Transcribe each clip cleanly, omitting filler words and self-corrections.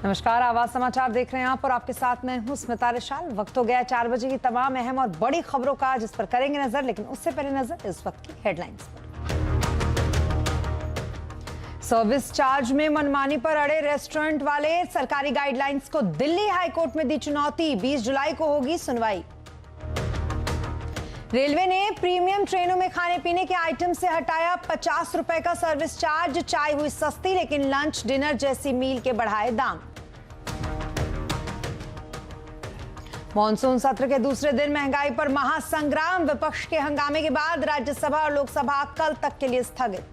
नमस्कार, आवाज समाचार देख रहे हैं आप और आपके साथ मैं हूं स्मिता रिशाल। वक्त हो गया 4 बजे की तमाम अहम और बड़ी खबरों का, जिस पर करेंगे नजर, लेकिन उससे पहले नजर इस वक्त की हेडलाइंस पर। सर्विस चार्ज में मनमानी पर अड़े रेस्टोरेंट वाले, सरकारी गाइडलाइंस को दिल्ली हाईकोर्ट में दी चुनौती। 20 जुलाई को होगी सुनवाई। रेलवे ने प्रीमियम ट्रेनों में खाने पीने के आइटम से हटाया 50 रुपए का सर्विस चार्ज। चाय हुई सस्ती, लेकिन लंच डिनर जैसी मील के बढ़ाए दाम। मॉनसून सत्र के दूसरे दिन महंगाई पर महासंग्राम। विपक्ष के हंगामे के बाद राज्यसभा और लोकसभा कल तक के लिए स्थगित।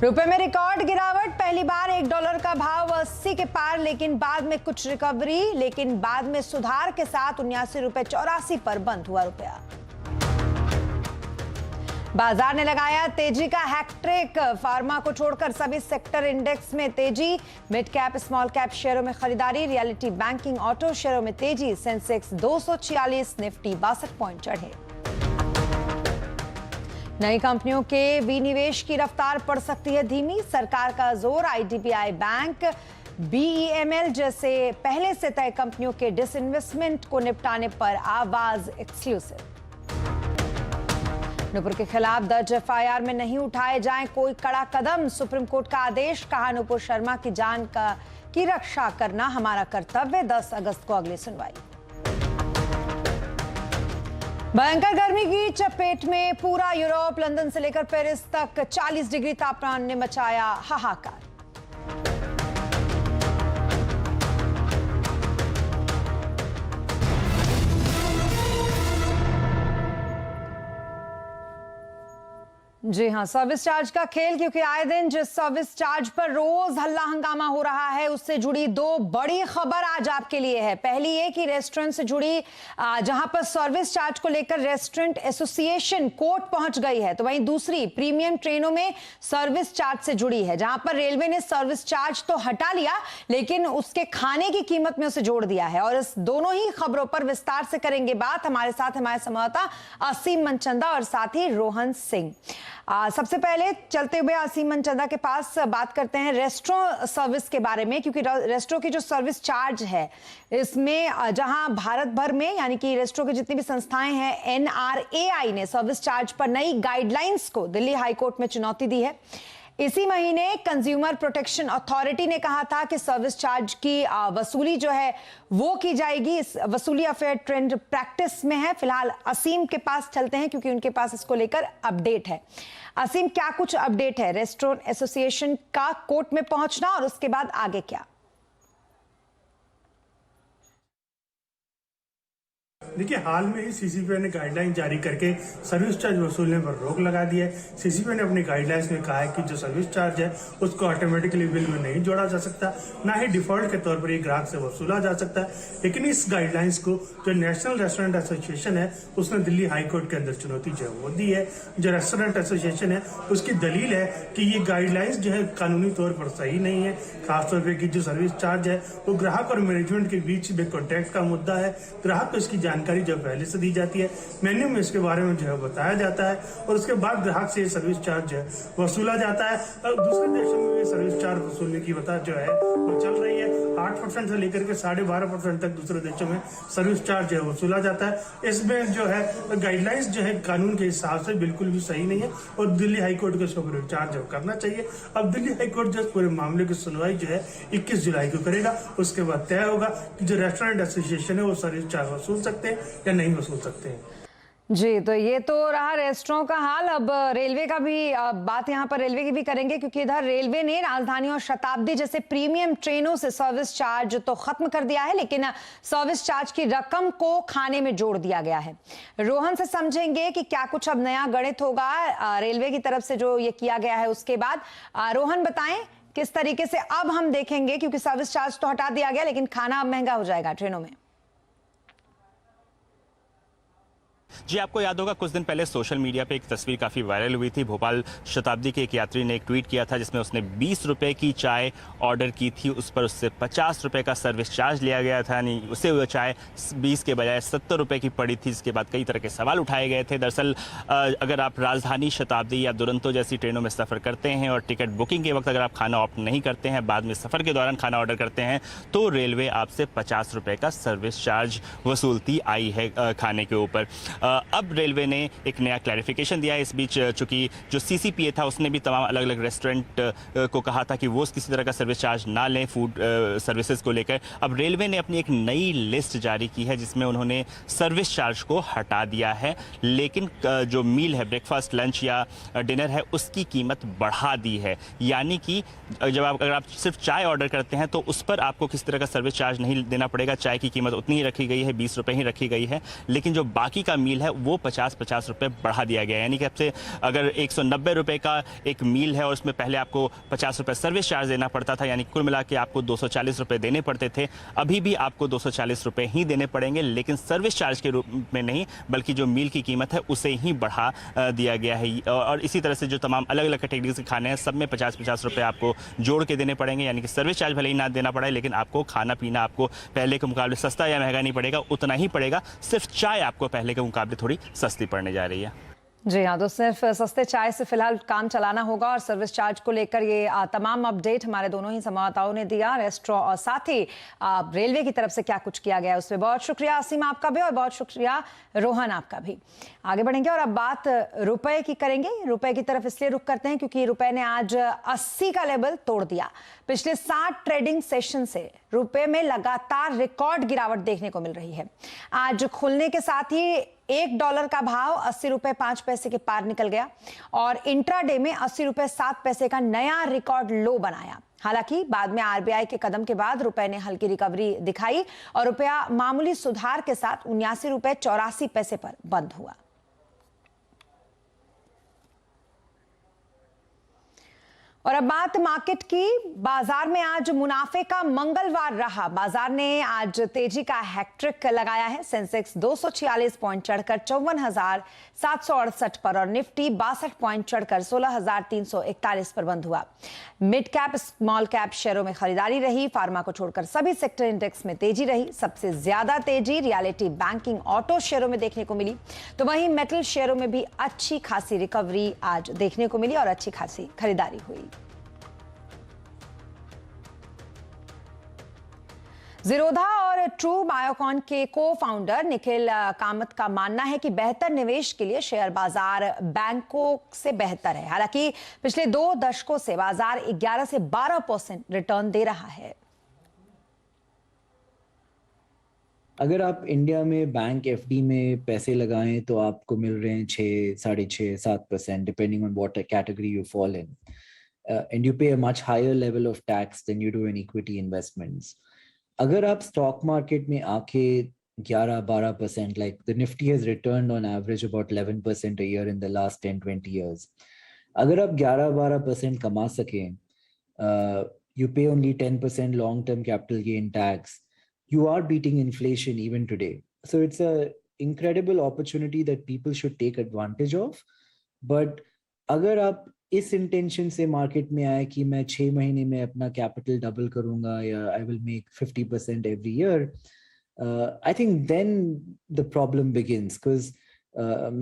रुपए में रिकॉर्ड गिरावट, पहली बार $1 का भाव 80 के पार, लेकिन बाद में कुछ रिकवरी, लेकिन बाद में सुधार के साथ 79 रुपए 84 पर बंद हुआ रुपया। बाजार ने लगाया तेजी का हैट्रिक, फार्मा को छोड़कर सभी सेक्टर इंडेक्स में तेजी। मिड कैप स्मॉल कैप शेयरों में खरीदारी, रियलिटी बैंकिंग ऑटो शेयरों में तेजी। सेंसेक्स 246, निफ्टी 62 पॉइंट चढ़े। नई कंपनियों के विनिवेश की रफ्तार पड़ सकती है धीमी, सरकार का जोर। आईडीबीआई बैंक, बीईएमएल जैसे पहले से तय कंपनियों के डिसइन्वेस्टमेंट को निपटाने पर आवाज एक्सक्लूसिव। नूपुर के खिलाफ दर्ज एफआईआर में नहीं उठाए जाएं कोई कड़ा कदम, सुप्रीम कोर्ट का आदेश। कहा नूपुर शर्मा की जान की रक्षा करना हमारा कर्तव्य। 10 अगस्त को अगली सुनवाई। भयंकर गर्मी की चपेट में पूरा यूरोप, लंदन से लेकर पेरिस तक 40 डिग्री तापमान ने मचाया हाहाकार। जी हां, सर्विस चार्ज का खेल, क्योंकि आए दिन जिस सर्विस चार्ज पर रोज हल्ला हंगामा हो रहा है, उससे जुड़ी 2 बड़ी खबर आज आपके लिए है। पहली ये कि रेस्टोरेंट से जुड़ी, जहां पर सर्विस चार्ज को लेकर रेस्टोरेंट एसोसिएशन कोर्ट पहुंच गई है, तो वहीं दूसरी प्रीमियम ट्रेनों में सर्विस चार्ज से जुड़ी है, जहां पर रेलवे ने सर्विस चार्ज तो हटा लिया, लेकिन उसके खाने की कीमत में उसे जोड़ दिया है। और इस दोनों ही खबरों पर विस्तार से करेंगे बात। हमारे साथ हमारे संवाददाता असीम मनचंदा और साथ ही रोहन सिंह। सबसे पहले चलते हुए असीम मनचंदा के पास बात करते हैं रेस्टोरेंट सर्विस के बारे में, क्योंकि रेस्टोरेंट की जो सर्विस चार्ज है, इसमें जहां भारत भर में, यानी कि रेस्टोरेंट की जितनी भी संस्थाएं हैं, एनआरएआई ने सर्विस चार्ज पर नई गाइडलाइंस को दिल्ली हाईकोर्ट में चुनौती दी है। इसी महीने कंज्यूमर प्रोटेक्शन अथॉरिटी ने कहा था कि सर्विस चार्ज की वसूली जो है वो की जाएगी। इस वसूली अफेयर ट्रेंड प्रैक्टिस में है। फिलहाल असीम के पास चलते हैं, क्योंकि उनके पास इसको लेकर अपडेट है। असीम, क्या कुछ अपडेट है रेस्टोरेंट एसोसिएशन का कोर्ट में पहुंचना, और उसके बाद आगे क्या? देखिए, हाल में ही सीसीपीआई ने गाइडलाइन जारी करके सर्विस चार्ज वसूलने पर रोक लगा दी है। सीसीपीआई ने अपनी गाइडलाइंस में कहा है कि जो सर्विस चार्ज है उसको ऑटोमेटिकली बिल में नहीं जोड़ा जा सकता, ना ही डिफॉल्ट के तौर पर ये ग्राहक से वसूला जा सकता है। लेकिन इस गाइडलाइंस को जो नेशनल रेस्टोरेंट एसोसिएशन है उसने दिल्ली हाईकोर्ट के अंदर चुनौती जो है वो दी है। जो रेस्टोरेंट एसोसिएशन है उसकी दलील है कि ये गाइडलाइंस जो है कानूनी तौर पर सही नहीं है। खासतौर पर कि जो सर्विस चार्ज है वो ग्राहक और मैनेजमेंट के बीच में कॉन्ट्रैक्ट का मुद्दा है। ग्राहक को इसकी जानकारी जब पहले से दी जाती है, मेन्यू में इसके बारे में जो है बताया जाता है, और उसके बाद ग्राहक से ये सर्विस चार्ज जो है वसूला जाता है। और दूसरे देशों में भी सर्विस चार्ज वसूलने की बता जो है वो चल रही है। 8% से लेकर के 12.5% तक दूसरे देशों में सर्विस चार्ज जो है वसूला जाता है। इसमें जो है गाइडलाइंस जो है कानून के हिसाब से बिल्कुल भी सही नहीं है, और दिल्ली हाईकोर्ट को इसको विचार जो करना चाहिए। अब दिल्ली हाईकोर्ट जो पूरे मामले की सुनवाई जो है 21 जुलाई को करेगा। उसके बाद तय होगा कि जो रेस्टोरेंट एसोसिएशन है वो सर्विस चार्ज वसूल सकते हैं या नहीं वसूल सकते हैं। जी, तो ये तो रहा रेस्टोरेंट का हाल। अब रेलवे का भी बात यहाँ पर रेलवे की भी करेंगे, क्योंकि इधर रेलवे ने राजधानी और शताब्दी जैसे प्रीमियम ट्रेनों से सर्विस चार्ज तो खत्म कर दिया है, लेकिन सर्विस चार्ज की रकम को खाने में जोड़ दिया गया है। रोहन से समझेंगे कि क्या कुछ अब नया गणित होगा रेलवे की तरफ से जो ये किया गया है उसके बाद। रोहन, बताएं किस तरीके से अब हम देखेंगे, क्योंकि सर्विस चार्ज तो हटा दिया गया, लेकिन खाना अब महंगा हो जाएगा ट्रेनों में। जी, आपको याद होगा कुछ दिन पहले सोशल मीडिया पे एक तस्वीर काफ़ी वायरल हुई थी। भोपाल शताब्दी के एक यात्री ने एक ट्वीट किया था जिसमें उसने 20 रुपए की चाय ऑर्डर की थी। उस पर उससे 50 रुपए का सर्विस चार्ज लिया गया था, यानी उसे वो चाय 20 के बजाय 70 रुपए की पड़ी थी। इसके बाद कई तरह के सवाल उठाए गए थे। दरअसल अगर आप राजधानी, शताब्दी या दुरंतो जैसी ट्रेनों में सफ़र करते हैं और टिकट बुकिंग के वक्त अगर आप खाना ऑप्ट नहीं करते हैं, बाद में सफ़र के दौरान खाना ऑर्डर करते हैं, तो रेलवे आपसे 50 रुपए का सर्विस चार्ज वसूलती आई है खाने के ऊपर। अब रेलवे ने एक नया क्लैरिफिकेशन दिया है इस बीच, चूंकि जो सीसीपीए था उसने भी तमाम अलग अलग रेस्टोरेंट को कहा था कि वो किसी तरह का सर्विस चार्ज ना लें फूड सर्विसेज को लेकर। अब रेलवे ने अपनी एक नई लिस्ट जारी की है जिसमें उन्होंने सर्विस चार्ज को हटा दिया है, लेकिन जो मील है, ब्रेकफास्ट, लंच या डिनर है, उसकी कीमत बढ़ा दी है। यानी कि अगर आप सिर्फ चाय ऑर्डर करते हैं तो उस पर आपको किसी तरह का सर्विस चार्ज नहीं देना पड़ेगा। चाय की कीमत उतनी ही रखी गई है, 20 रुपए ही रखी गई है, लेकिन जो बाकी का मील है वो 50-50 रुपए बढ़ा दिया गया है। यानी कि आपसे अगर 190 रुपए का एक मील है और उसमें पहले आपको 50 रुपए सर्विस चार्ज देना पड़ता था, यानी कुल मिला के आपको 240 रुपए देने पड़ते थे, अभी भी आपको 240 रुपए ही देने पड़ेंगे, लेकिन सर्विस चार्ज के रूप में नहीं, बल्कि जो मील की कीमत है उसे ही बढ़ा दिया गया है। और इसी तरह से जो तमाम अलग अलग कैटेगरीज के खाने हैं, सब में 50-50 रुपए आपको जोड़ के देने पड़ेंगे। यानी कि सर्विस चार्ज भले ही ना देना पड़े, लेकिन आपको खाना पीना आपको पहले के मुकाबले सस्ता या महंगा नहीं पड़ेगा, उतना ही पड़ेगा। सिर्फ चाय आपको पहले के मुकाबले थोड़ी सस्ती पड़ने जा रही है। जी हाँ, तो सिर्फ सस्ते चाय से फिलहाल काम चलाना होगा और सर्विस चार्ज को लेकर ये तमाम अपडेट हमारे दोनों ही संवाददाताओं ने दिया, रेस्टोरेंट और साथ ही रेलवे की तरफ से क्या कुछ किया गया है उसमें। बहुत शुक्रिया असीम आपका भी और बहुत शुक्रिया रोहन आपका भी। आगे बढ़ेंगे और अब बात रुपए की करेंगे। रुपए की तरफ इसलिए रुख करते हैं क्योंकि रुपए ने आज 80 का लेवल तोड़ दिया। पिछले 60 ट्रेडिंग सेशन से रुपए में लगातार रिकॉर्ड गिरावट देखने को मिल रही है। आज खुलने के साथ ही $1 का भाव 80 रुपए 5 पैसे के पार निकल गया और इंट्राडे में 80 रुपए 7 पैसे का नया रिकॉर्ड लो बनाया। हालांकि बाद में आरबीआई के कदम के बाद रुपए ने हल्की रिकवरी दिखाई और रुपया मामूली सुधार के साथ 79 रुपए 84 पैसे पर बंद हुआ। और अब बात मार्केट की। बाजार में आज मुनाफे का मंगलवार रहा। बाजार ने आज तेजी का हैट्रिक लगाया है। सेंसेक्स 246 पॉइंट चढ़कर 54,768 पर और निफ्टी 62 पॉइंट चढ़कर 16,341 पर बंद हुआ। मिड कैप, स्मॉल कैप शेयरों में खरीदारी रही। फार्मा को छोड़कर सभी सेक्टर इंडेक्स में तेजी रही। सबसे ज्यादा तेजी रियलिटी, बैंकिंग, ऑटो शेयरों में देखने को मिली, तो वहीं मेटल शेयरों में भी अच्छी खासी रिकवरी आज देखने को मिली और अच्छी खासी खरीदारी हुई। ज़ीरोधा और ट्रू बायोकॉन के को फाउंडर निखिल कामत का मानना है कि बेहतर निवेश के लिए शेयर बाजार बैंकों से बेहतर है। हालांकि पिछले 2 दशकों से बाजार 11 से 12% रिटर्न दे रहा है। अगर आप इंडिया में बैंक एफडी में पैसे लगाएं तो आपको मिल रहे हैं 6, 6.5, 7% depending on what category you fall in, and you pay a much higher level of tax than you do in equity investments. अगर आप स्टॉक मार्केट में आके 11-12%, like the Nifty has returned on average about 11% a year in the last 10-20 years. अगर आप 11-12% कमा सकें, you pay only 10% long-term capital gain tax, you are beating inflation even today. So it's a incredible opportunity that people should take advantage of. But अगर आप इस intention से market में आए कि मैं 6 महीने में अपना कैपिटल डबल करूंगा या I will make 50% every year, I think then the problem begins, because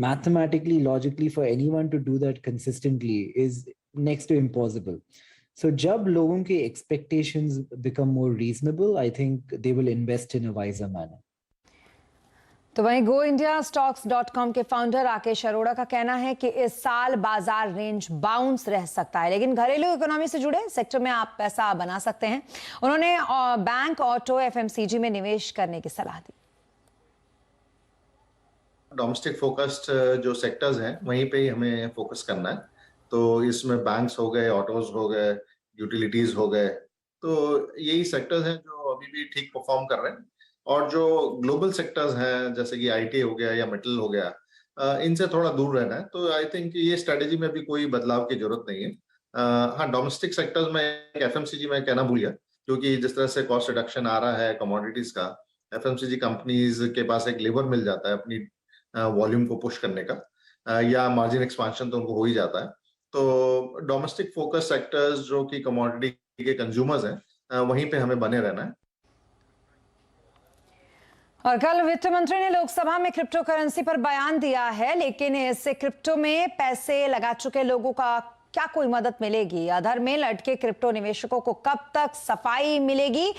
mathematically, logically, for anyone to do that consistently is next to impossible. So जब लोगों के expectations become more reasonable, I think they will invest in a wiser manner. तो वहीं go India स्टॉक्स.com के founder Rakesh Arora का कहना है कि इस साल बाजार रेंज बाउंस रह सकता है, लेकिन घरेलू इकोनॉमी से जुड़े सेक्टर में आप पैसा बना सकते हैं। उन्होंने बैंक, ऑटो, एफएमसीजी में निवेश करने की सलाह दी। डोमेस्टिक फोकस्ड जो सेक्टर्स हैं वहीं पे ही हमें फोकस करना है। तो इसमें बैंक्स हो गए, ऑटोज हो गए, यूटिलिटीज हो गए, तो यही सेक्टर्स हैं जो अभी भी ठीक परफॉर्म कर रहे हैं। और जो ग्लोबल सेक्टर्स हैं जैसे कि आईटी हो गया या मेटल हो गया, इनसे थोड़ा दूर रहना है। तो आई थिंक ये स्ट्रेटेजी में भी कोई बदलाव की जरूरत नहीं है। हाँ, डोमेस्टिक सेक्टर्स में एफएमसीजी में कहना भूल गया, क्योंकि जिस तरह से कॉस्ट रिडक्शन आ रहा है कमोडिटीज का, एफएमसीजी कंपनीज के पास एक लेवर मिल जाता है अपनी वॉल्यूम को पुश करने का, या मार्जिन एक्सपांशन तो उनको हो ही जाता है। तो डोमेस्टिक फोकस सेक्टर्स जो कि कमोडिटी के कंज्यूमर्स हैं, वहीं पे हमें बने रहना है। और कल वित्त मंत्री ने लोकसभा में क्रिप्टो करेंसी पर बयान दिया है, लेकिन इससे क्रिप्टो में पैसे लगा चुके लोगों का क्या कोई मदद मिलेगी? अधर में लटके क्रिप्टो निवेशकों को कब तक सफाई मिलेगी?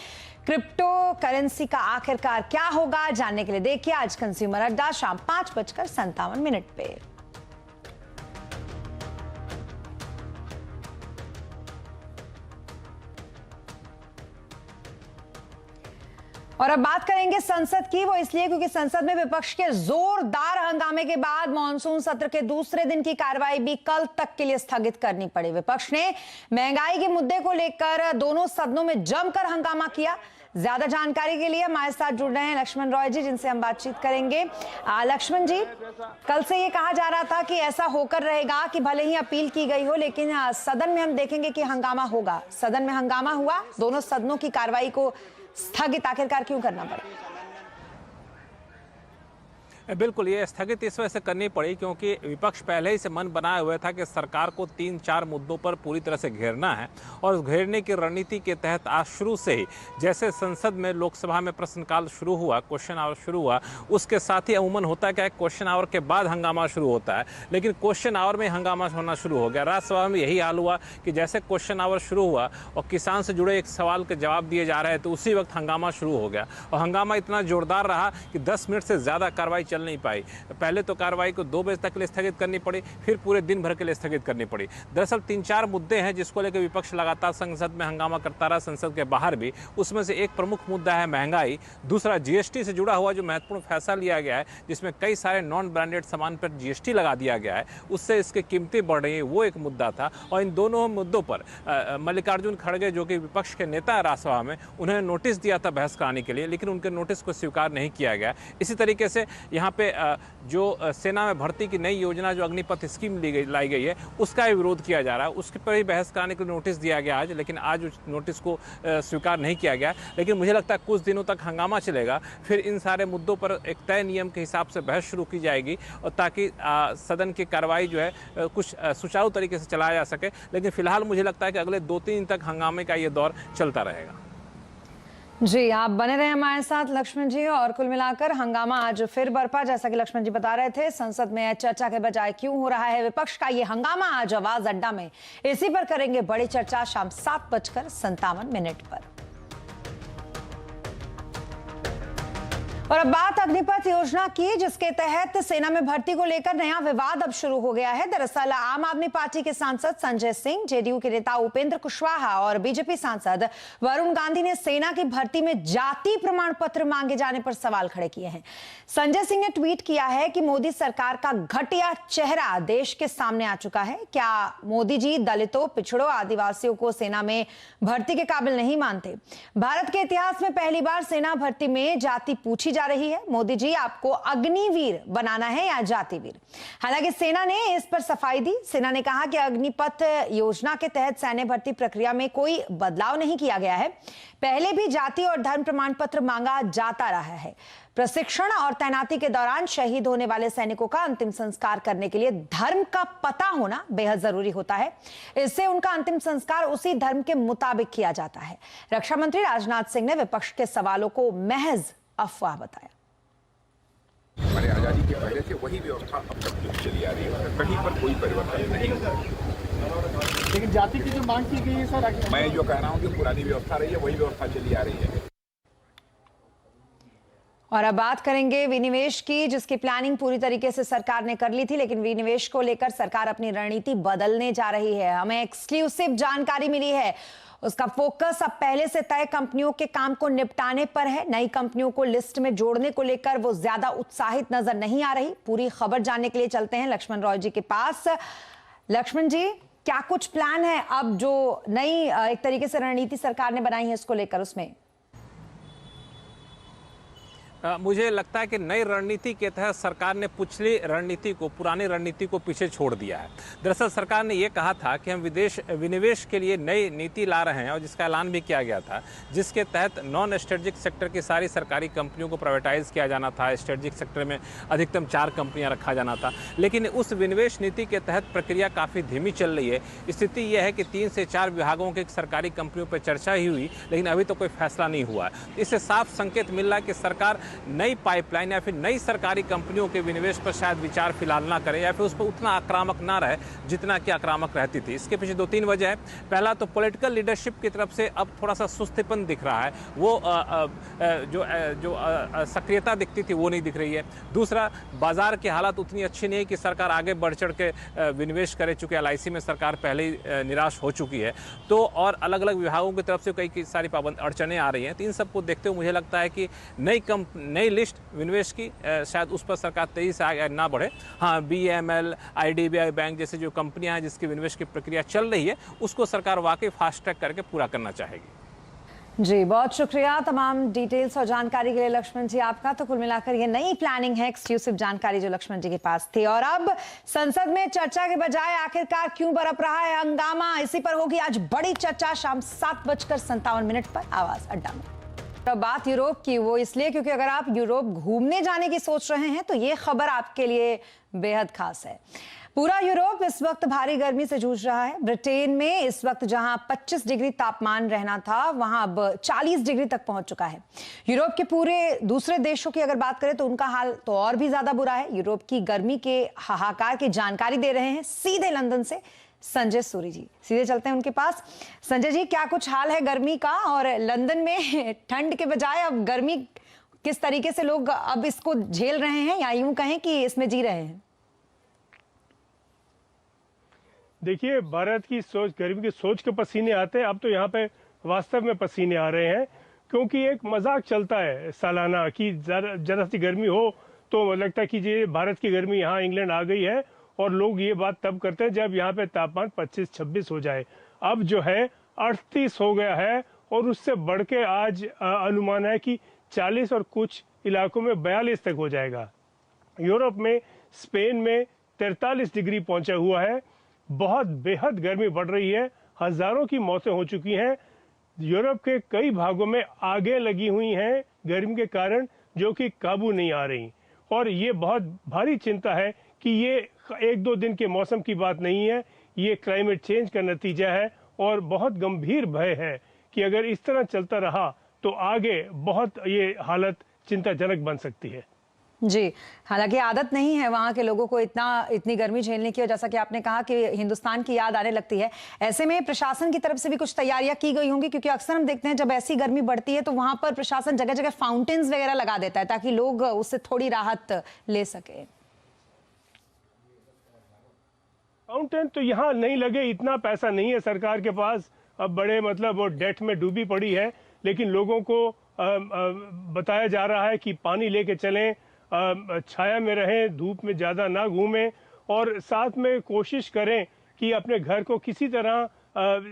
क्रिप्टो करेंसी का आखिरकार क्या होगा, जानने के लिए देखिए आज कंज्यूमर अड्डा शाम 5:57 पे। और अब बात करेंगे संसद की, वो इसलिए क्योंकि संसद में विपक्ष के जोरदार हंगामे के बाद मॉनसून सत्र के दूसरे दिन की कार्रवाई भी कल तक के लिए स्थगित करनी पड़ी। विपक्ष ने महंगाई के मुद्दे को लेकर दोनों सदनों में जमकर हंगामा किया। ज्यादा जानकारी के लिए हमारे साथ जुड़ रहे हैं लक्ष्मण रॉय जी, जिनसे हम बातचीत करेंगे। लक्ष्मण जी, कल से ये कहा जा रहा था कि ऐसा होकर रहेगा कि भले ही अपील की गई हो, लेकिन सदन में हम देखेंगे कि हंगामा होगा। सदन में हंगामा हुआ, दोनों सदनों की कार्रवाई को स्थगित आखिरकार क्यों करना पड़ा? बिल्कुल, ये स्थगित इस वजह से करनी पड़ी क्योंकि विपक्ष पहले ही से मन बनाए हुए था कि सरकार को 3-4 मुद्दों पर पूरी तरह से घेरना है, और उस घेरने की रणनीति के तहत आज शुरू से ही, जैसे संसद में लोकसभा में प्रश्नकाल शुरू हुआ, क्वेश्चन आवर शुरू हुआ, उसके साथ ही अमूमन होता क्या है, क्वेश्चन आवर के बाद हंगामा शुरू होता है, लेकिन क्वेश्चन आवर में हंगामा होना शुरू हो गया। राज्यसभा में यही हाल हुआ कि जैसे क्वेश्चन आवर शुरू हुआ और किसान से जुड़े एक सवाल के जवाब दिए जा रहे हैं, तो उसी वक्त हंगामा शुरू हो गया, और हंगामा इतना जोरदार रहा कि 10 मिनट से ज़्यादा कार्रवाई चल नहीं पाई। पहले तो कार्रवाई को 2 बजे तक के लिए स्थगित करनी पड़ी, फिर पूरे दिन भर के लिए स्थगित करनी पड़ी। दरअसल 3-4 मुद्दे हैं जिसको लेकर विपक्ष लगातार संसद में हंगामा करता रहा, संसद के बाहर भी। उसमें से एक प्रमुख मुद्दा है महंगाई, दूसरा जीएसटी से जुड़ा हुआ जो महत्वपूर्ण फैसला लिया गया है, जिसमें कई सारे नॉन ब्रांडेड सामान पर जीएसटी लगा दिया गया है, उससे इसकी कीमतें बढ़ रही हैं, वो एक मुद्दा था। और इन दोनों मुद्दों पर मल्लिकार्जुन खड़गे जो कि विपक्ष के नेता है राज्यसभा में, उन्होंने नोटिस दिया था बहस कराने के लिए, लेकिन उनके नोटिस को स्वीकार नहीं किया गया। इसी तरीके से यहाँ पे जो सेना में भर्ती की नई योजना जो अग्निपथ स्कीम लाई गई है, उसका भी विरोध किया जा रहा है, उसके पर ही बहस कराने के लिए नोटिस दिया गया आज, लेकिन आज उस नोटिस को स्वीकार नहीं किया गया। लेकिन मुझे लगता है कुछ दिनों तक हंगामा चलेगा, फिर इन सारे मुद्दों पर एक तय नियम के हिसाब से बहस शुरू की जाएगी, और ताकि सदन की कार्रवाई जो है कुछ सुचारू तरीके से चलाया जा सके। लेकिन फिलहाल मुझे लगता है कि अगले 2-3 दिन तक हंगामे का ये दौर चलता रहेगा। जी, आप बने रहे हमारे साथ लक्ष्मण जी। और कुल मिलाकर हंगामा आज फिर बरपा, जैसा कि लक्ष्मण जी बता रहे थे। संसद में चर्चा के बजाय क्यों हो रहा है विपक्ष का ये हंगामा आज आवाज अड्डा में, इसी पर करेंगे बड़ी चर्चा शाम 7:57 पर। और अब बात अग्निपथ योजना की, जिसके तहत सेना में भर्ती को लेकर नया विवाद अब शुरू हो गया है। दरअसल आम आदमी पार्टी के सांसद संजय सिंह, जेडीयू के नेता उपेंद्र कुशवाहा और बीजेपी सांसद वरुण गांधी ने सेना की भर्ती में जाति प्रमाण पत्र मांगे जाने पर सवाल खड़े किए हैं। संजय सिंह ने ट्वीट किया है कि मोदी सरकार का घटिया चेहरा देश के सामने आ चुका है। क्या मोदी जी दलितों, पिछड़ों, आदिवासियों को सेना में भर्ती के काबिल नहीं मानते? भारत के इतिहास में पहली बार सेना भर्ती में जाति पूछी जा रही है। मोदी जी, आपको अग्निवीर बनाना है या जातिवीर? हालांकि सेना ने इस पर सफाई दी। सेना ने कहा कि अग्निपथ योजना के तहत सैन्य भर्ती प्रक्रिया में कोई बदलाव नहीं किया गया है। पहले भी जाति और धर्म प्रमाण पत्र मांगा जाता रहा है। प्रशिक्षण और तैनाती के दौरान शहीद होने वाले सैनिकों का अंतिम संस्कार करने के लिए धर्म का पता होना बेहद जरूरी होता है। इससे उनका अंतिम संस्कार उसी धर्म के मुताबिक किया जाता है। रक्षा मंत्री राजनाथ सिंह ने विपक्ष के सवालों को महज अफवाह बताया। हमारे आजादी के पहले से वही व्यवस्था अब तक चली आ रही है, कहीं पर कोई परिवर्तन नहीं हुआ। लेकिन जाति की जो मांग की गई है सर, मैं जो कह रहा हूँ कि पुरानी व्यवस्था रही है, वही व्यवस्था चली आ रही है। और अब बात करेंगे विनिवेश की, जिसकी प्लानिंग पूरी तरीके से सरकार ने कर ली थी, लेकिन विनिवेश को लेकर सरकार अपनी रणनीति बदलने जा रही है। हमें एक्सक्लूसिव जानकारी मिली है। उसका फोकस अब पहले से तय कंपनियों के काम को निपटाने पर है। नई कंपनियों को लिस्ट में जोड़ने को लेकर वो ज्यादा उत्साहित नजर नहीं आ रही। पूरी खबर जानने के लिए चलते हैं लक्ष्मण रॉय जी के पास। लक्ष्मण जी, क्या कुछ प्लान है अब जो नई एक तरीके से रणनीति सरकार ने बनाई है इसको लेकर? उसमें मुझे लगता है कि नई रणनीति के तहत सरकार ने पिछली रणनीति को, पुरानी रणनीति को पीछे छोड़ दिया है। दरअसल सरकार ने ये कहा था कि हम विदेश विनिवेश के लिए नई नीति ला रहे हैं और जिसका ऐलान भी किया गया था, जिसके तहत नॉन स्ट्रेटेजिक सेक्टर की सारी सरकारी कंपनियों को प्राइवेटाइज किया जाना था। स्ट्रेटेजिक सेक्टर में अधिकतम 4 कंपनियां रखा जाना था, लेकिन उस विनिवेश नीति के तहत प्रक्रिया काफ़ी धीमी चल रही है। स्थिति यह है कि 3 से 4 विभागों की सरकारी कंपनियों पर चर्चा ही हुई, लेकिन अभी तो कोई फैसला नहीं हुआ है। इससे साफ संकेत मिल रहा है कि सरकार नई पाइपलाइन या फिर नई सरकारी कंपनियों के विनिवेश पर शायद विचार फिलहाल ना करे, या फिर उस पर उतना आक्रामक ना रहे जितना कि आक्रामक रहती थी। इसके पीछे 2-3 वजह है। पहला तो पॉलिटिकल लीडरशिप की तरफ से अब थोड़ा सा सुस्तीपन दिख रहा है, वो जो सक्रियता दिखती थी वो नहीं दिख रही है। दूसरा, बाजार की हालत उतनी अच्छी नहीं है कि सरकार आगे बढ़ चढ़ के विनिवेश करे, चूँकि LIC में सरकार पहले ही निराश हो चुकी है, तो और अलग अलग विभागों की तरफ से कई सारी अड़चनें आ रही हैं। तो इन सबको देखते हुए मुझे लगता है कि नई लिस्ट विनिवेश की शायद उस पर सरकार तेजी से आगे ना बढ़े। हाँ, BML, IDBI बैंक जैसे जो कंपनियां हैं जिसकी विनिवेश की प्रक्रिया चल रही है, उसको सरकार वाकई फास्ट ट्रैक करके पूरा करना चाहेगी। जी, बहुत शुक्रिया तमाम डिटेल्स और जानकारी के लिए लक्ष्मण जी आपका। तो कुल मिलाकर ये नई प्लानिंग है, एक्सक्लूसिव जानकारी जो लक्ष्मण जी के पास थी। और अब संसद में चर्चा के बजाय आखिरकार क्यों बरप रहा है हंगामा, इसी पर होगी आज बड़ी चर्चा शाम 7:57 पर आवाज अड्डा में। तो बात यूरोप की, वो इसलिए क्योंकि अगर आप यूरोप घूमने जाने की सोच रहे हैं तो ये खबर आपके लिए बेहद खास है। पूरा यूरोप इस वक्त भारी गर्मी से जूझ रहा है। ब्रिटेन में इस वक्त जहां 25 डिग्री तापमान रहना था, वहां अब 40 डिग्री तक पहुंच चुका है। यूरोप के पूरे दूसरे देशों की अगर बात करें तो उनका हाल तो और भी ज्यादा बुरा है। यूरोप की गर्मी के हाहाकार की जानकारी दे रहे हैं सीधे लंदन से संजय सूरी जी। सीधे चलते हैं उनके पास। संजय जी, क्या कुछ हाल है गर्मी का, और लंदन में ठंड के बजाय अब गर्मी किस तरीके से लोग अब इसको झेल रहे हैं, या यूं कहें कि इसमें जी रहे हैं? देखिए, भारत की सोच, गर्मी की सोच के पसीने आते हैं। अब तो यहाँ पे वास्तव में पसीने आ रहे हैं, क्योंकि एक मजाक चलता है सालाना कि जरा सी गर्मी हो तो लगता है कि ये भारत की गर्मी यहाँ इंग्लैंड आ गई है, और लोग ये बात तब करते हैं जब यहाँ पे तापमान 25-26 हो जाए। अब जो है 38 हो गया है, और उससे बढ़ के आज अनुमान है कि 40 और कुछ इलाकों में 42 तक हो जाएगा। यूरोप में, स्पेन में 43 डिग्री पहुंचा हुआ है। बहुत बेहद गर्मी बढ़ रही है, हजारों की मौतें हो चुकी हैं। यूरोप के कई भागों में आगे लगी हुई हैं गर्मी के कारण, जो कि काबू नहीं आ रही, और ये बहुत भारी चिंता है कि ये 1-2 दिन के मौसम की बात नहीं है, ये क्लाइमेट चेंज का नतीजा है, और बहुत गंभीर भय है कि अगर इस तरह चलता रहा तो आगे बहुत ये हालत चिंताजनक बन सकती है। जी, हालांकि आदत नहीं है वहां के लोगों को इतनी गर्मी झेलने की, और जैसा कि आपने कहा कि हिंदुस्तान की याद आने लगती है। ऐसे में प्रशासन की तरफ से भी कुछ तैयारियां की गई होंगी, क्योंकि अक्सर हम देखते हैं जब ऐसी गर्मी बढ़ती है तो वहां पर प्रशासन जगह जगह फाउंटेन्स वगैरह लगा देता है ताकि लोग उससे थोड़ी राहत ले सके। फाउंटेन तो यहाँ नहीं लगे, इतना पैसा नहीं है सरकार के पास। अब बड़े मतलब वो डेट में डूबी पड़ी है, लेकिन लोगों को बताया जा रहा है कि पानी लेके चलें, छाया में रहें, धूप में ज़्यादा ना घूमें, और साथ में कोशिश करें कि अपने घर को किसी तरह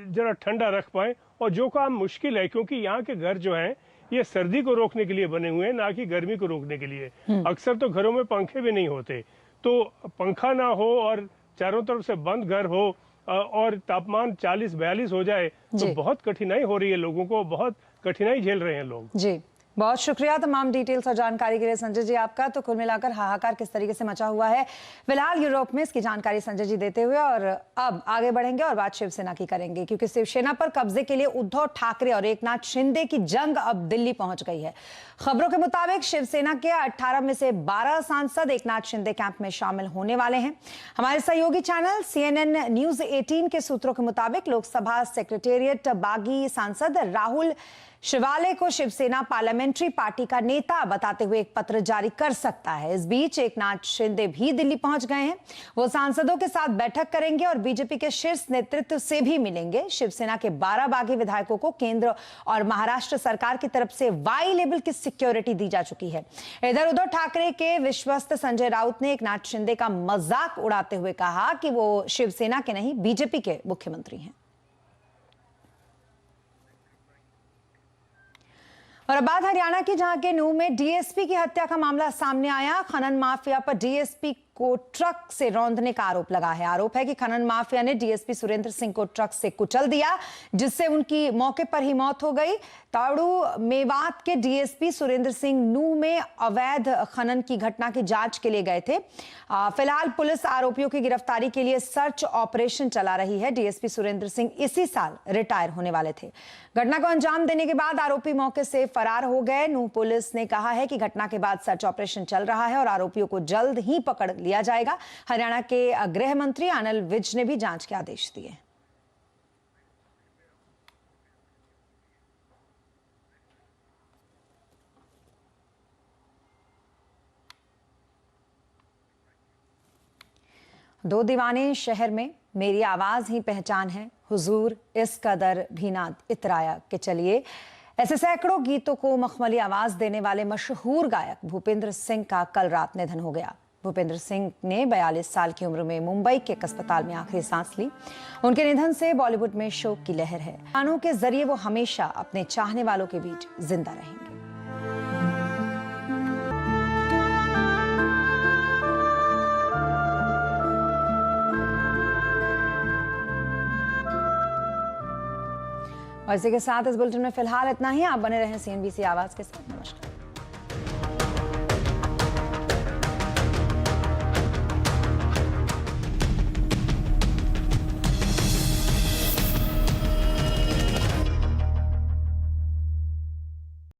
जरा ठंडा रख पाएं। और जो काम मुश्किल है, क्योंकि यहाँ के घर जो हैं ये सर्दी को रोकने के लिए बने हुए हैं, ना कि गर्मी को रोकने के लिए। अक्सर तो घरों में पंखे भी नहीं होते, तो पंखा ना हो और चारों तरफ से बंद घर हो और तापमान 40-42 हो जाए तो बहुत कठिनाई हो रही है लोगों को, बहुत कठिनाई झेल रहे हैं लोग। जी, बहुत शुक्रिया तमाम डिटेल्स और जानकारी के लिए संजय जी आपका। तो कुल मिलाकर हाहाकार किस तरीके से मचा हुआ है फिलहाल यूरोप में, इसकी जानकारी संजय जी देते हुए। और अब आगे बढ़ेंगे और बात शिवसेना की करेंगे, क्योंकि शिवसेना पर कब्जे के लिए उद्धव ठाकरे और एकनाथ शिंदे की जंग अब दिल्ली पहुंच गई है। खबरों के मुताबिक शिवसेना के 18 में से 12 सांसद एकनाथ शिंदे कैंप में शामिल होने वाले हैं। हमारे सहयोगी चैनल CNN News 18 के सूत्रों के मुताबिक लोकसभा सेक्रेटेरिएट बागी सांसद राहुल शिवाले को शिवसेना पार्लियामेंट्री पार्टी का नेता बताते हुए एक पत्र जारी कर सकता है। इस बीच एकनाथ शिंदे भी दिल्ली पहुंच गए हैं। वो सांसदों के साथ बैठक करेंगे और बीजेपी के शीर्ष नेतृत्व से भी मिलेंगे। शिवसेना के 12 बागी विधायकों को केंद्र और महाराष्ट्र सरकार की तरफ से वाई लेवल की सिक्योरिटी दी जा चुकी है। इधर उद्धव ठाकरे के विश्वस्त संजय राउत ने एकनाथ शिंदे का मजाक उड़ाते हुए कहा कि वो शिवसेना के नहीं बीजेपी के मुख्यमंत्री हैं। और अब बात हरियाणा की, जहां के नूह में डीएसपी की हत्या का मामला सामने आया। खनन माफिया पर डीएसपी को ट्रक से रौंदने का आरोप लगा है। आरोप है कि खनन माफिया ने डीएसपी सुरेंद्र सिंह को ट्रक से कुचल दिया, जिससे उनकी मौके पर ही मौत हो गई। ताड़ू मेवात के डीएसपी सुरेंद्र सिंह नूह में अवैध खनन की घटना की जांच के लिए गए थे। फिलहाल पुलिस आरोपियों की गिरफ्तारी के लिए सर्च ऑपरेशन चला रही है। डीएसपी सुरेंद्र सिंह इसी साल रिटायर होने वाले थे। घटना को अंजाम देने के बाद आरोपी मौके से फरार हो गए। नूह पुलिस ने कहा है कि घटना के बाद सर्च ऑपरेशन चल रहा है और आरोपियों को जल्द ही पकड़ लिया जाएगा। हरियाणा के गृह मंत्री अनिल विज ने भी जांच के आदेश दिए। दो दीवाने शहर में, मेरी आवाज ही पहचान है, हुजूर इस कदर भी ना इतराया के चलिए, ऐसे सैकड़ों गीतों को मखमली आवाज देने वाले मशहूर गायक भूपेंद्र सिंह का कल रात निधन हो गया। भूपेंद्र सिंह ने 42 साल की उम्र में मुंबई के एक अस्पताल में आखिरी सांस ली। उनके निधन से बॉलीवुड में शोक की लहर है। गानों के जरिए वो हमेशा अपने चाहने वालों के बीच जिंदा रहेंगे। और इसी के साथ इस बुलेटिन में फिलहाल इतना ही। आप बने रहें CNBC आवाज के साथ। नमस्कार।